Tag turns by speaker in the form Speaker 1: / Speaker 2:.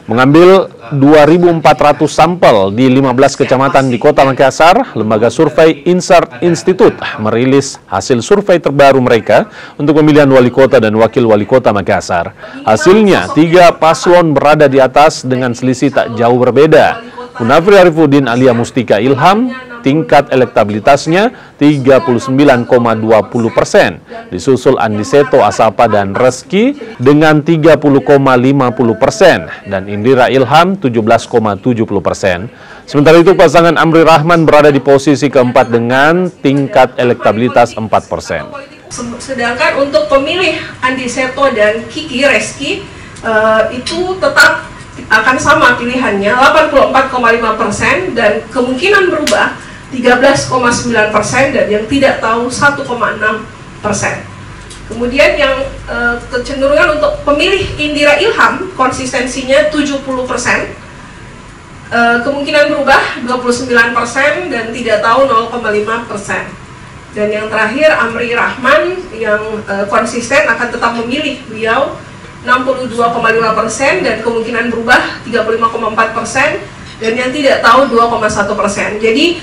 Speaker 1: Mengambil 2.400 sampel di 15 kecamatan di Kota Makassar, lembaga survei Insert Institute merilis hasil survei terbaru mereka untuk pemilihan wali kota dan wakil wali kota Makassar. Hasilnya, 3 paslon berada di atas dengan selisih tak jauh berbeda. Munafri Arifuddin Alia Mustika Ilham, tingkat elektabilitasnya 39,20%. Disusul Andiseto Asapa dan Reski dengan 30,50% dan Indira Ilham 17,70%. Sementara itu pasangan Amri Rahman berada di posisi keempat dengan tingkat elektabilitas 4%.
Speaker 2: Sedangkan untuk pemilih Andiseto dan Kiki Reski itu tetap akan sama pilihannya 84,5% dan kemungkinan berubah 13,9% dan yang tidak tahu 1,6%. Kemudian yang kecenderungan untuk pemilih Indira Ilham konsistensinya 70%, kemungkinan berubah 29% dan tidak tahu 0,5%. Dan yang terakhir Amri Rahman yang konsisten akan tetap memilih beliau 62,5% dan kemungkinan berubah 35,4% dan yang tidak tahu 2,1%. Jadi